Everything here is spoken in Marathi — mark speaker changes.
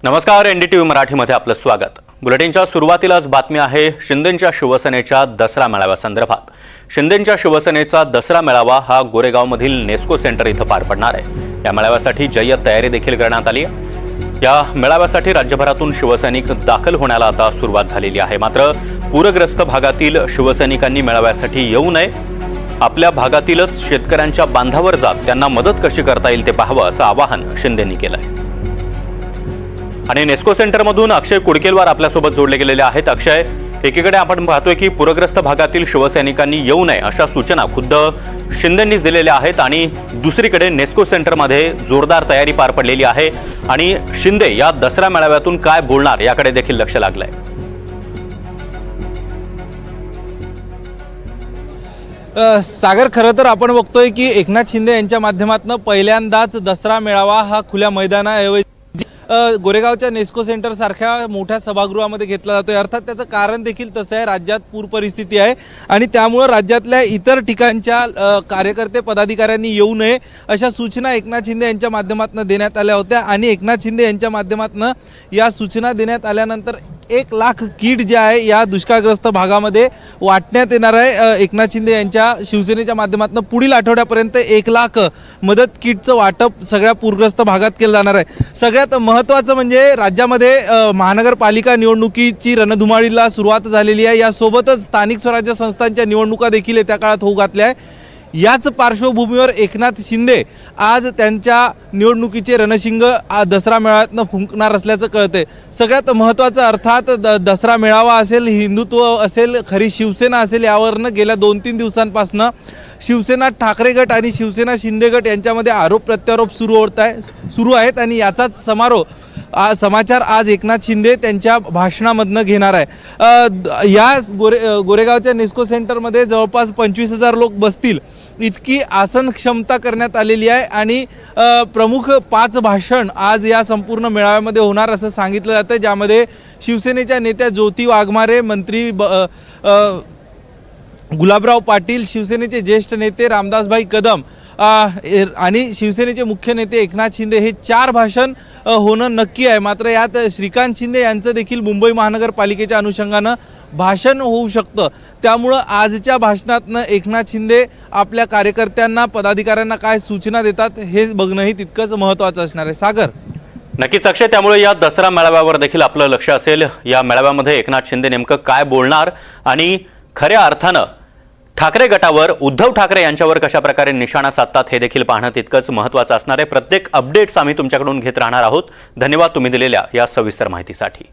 Speaker 1: नमस्कार, एनडीटीव्ही मराठीमध्ये आपलं स्वागत। बुलेटिनच्या सुरुवातीलाच बातमी आहे शिंदेंच्या शिवसेनेच्या दसरा मेळाव्यासंदर्भात। शिंदेंच्या शिवसेनेचा दसरा मेळावा हा गोरेगावमधील नेस्को सेंटर इथं पार पडणार आहे। या मेळाव्यासाठी जय्यत तयारी देखील करण्यात आली आहे। या मेळाव्यासाठी राज्यभरातून शिवसैनिक दाखल होण्याला आता सुरुवात झालेली आहे। मात्र पूरग्रस्त भागातील शिवसैनिकांनी मेळाव्यासाठी येऊ नये, आपल्या भागातीलच शेतकऱ्यांच्या बांधावर जात त्यांना मदत कशी करता येईल ते पाहावं असं आवाहन शिंदेंनी केलं आहे। आणि नेस्को सेंटरमधून अक्षय कुडकेलवार आपल्यासोबत जोडले गेलेले आहेत। अक्षय, एकीकडे आपण पाहतोय की पूरग्रस्त भागातील शिवसैनिकांनी येऊ नये अशा सूचना खुद्द शिंदेंनीच दिलेल्या आहेत आणि दुसरीकडे नेस्को सेंटरमध्ये जोरदार तयारी पार पडलेली आहे आणि शिंदे या दसरा मेळाव्यातून काय बोलणार याकडे देखील लक्ष लागलंय।
Speaker 2: सागर, खरं तर आपण बघतोय की एकनाथ शिंदे यांच्या माध्यमातून पहिल्यांदाच दसरा मेळावा हा खुल्या मैदानाऐवजी गोरेगावच्या नेस्को सेंटर सारख्या मोठ्या सभागृहामध्ये घेतला जातोय। अर्थात त्याचं कारण देखील तसं आहे, राज्यात पूर परिस्थिती आहे आणि त्यामुळे राज्यातल्या इतर ठिकाणच्या कार्यकर्ते पदाधिकाऱ्यांनी येऊ नये अशा सूचना एकनाथ शिंदे यांच्या माध्यमातून देण्यात आल्या होत्या आणि एकनाथ शिंदे यांच्या माध्यमातून या सूचना देण्यात आल्यानंतर 1 लाख किट जे आहे या दुष्काळग्रस्त भागामध्ये वाटण्यात येणार आहे। एकनाथ शिंदे यांच्या शिवसेनेच्या माध्यमातून पुढील आठवड्यापर्यंत 1 लाख मदत किटचं वाटप सगळ्या पूरग्रस्त भागात केलं जाणार आहे। सगळ्यात महत्त्वाचं म्हणजे राज्यामध्ये महानगरपालिका निवडणुकीची रणधुमाळीला सुरुवात झालेली आहे। यासोबतच स्थानिक स्वराज्य संस्थांच्या निवडणुका देखील येत्या काळात होऊ घातल्या आहे। याच पार्श्वभूमीवर एकनाथ शिंदे आज त्यांच्या निवडणुकीचे रणशिंग दसरा मेळाव्यातनं फुंकणार असल्याचं कळतंय। सगळ्यात महत्त्वाचं अर्थात दसरा मेळावा असेल, हिंदुत्व असेल, खरी शिवसेना असेल, यावरनं गेल्या 2-3 दिवसांपासून शिवसेना ठाकरे गट आणि शिवसेना शिंदे गट यांच्यामध्ये आरोप प्रत्यारोप सुरू आहेत आणि याचाच समाचार आज एकनाथ शिंदे त्यांच्या भाषणामधनं घेणार आहे। या गोरेगावच्या नेस्को सेंटरमध्ये जवळपास 25,000 लोक बसतील इतकी आसन क्षमता करण्यात आलेली आहे आणि प्रमुख 5 भाषण आज या संपूर्ण मेळाव्यामध्ये होणार असं सांगितलं जातं, ज्यामध्ये शिवसेनेच्या नेत्या ज्योती वाघमारे, मंत्री गुलाबराव पाटील, शिवसेनेचे ज्येष्ठ नेते रामदासभाई कदम आणि शिवसेनेचे मुख्य नेते एकनाथ शिंदे हे 4 भाषण होणं नक्की आहे। मात्र यात श्रीकांत शिंदे यांचं देखील मुंबई महानगरपालिकेच्या अनुषंगानं भाषण होऊ शकतं। त्यामुळं आजच्या भाषणातनं एकनाथ शिंदे आपल्या कार्यकर्त्यांना, पदाधिकाऱ्यांना काय सूचना देतात हे बघणंही तितकंच महत्त्वाचं असणार आहे। सागर,
Speaker 1: नक्कीच अक्षय, त्यामुळे या दसरा मेळाव्यावर देखील आपलं लक्ष असेल। या मेळाव्यामध्ये एकनाथ शिंदे नेमकं काय बोलणार आणि खऱ्या अर्थानं ठाकरे गटावर, उद्धव ठाकरे यांच्यावर कशा प्रकारे निशाणा साधतात हे देखील पाहणं तितकंच महत्त्वाचं असणार आहे। प्रत्येक अपडेट्स आम्ही तुमच्याकडून घेत राहणार आहोत। धन्यवाद तुम्ही दिलेल्या या सविस्तर माहितीसाठी।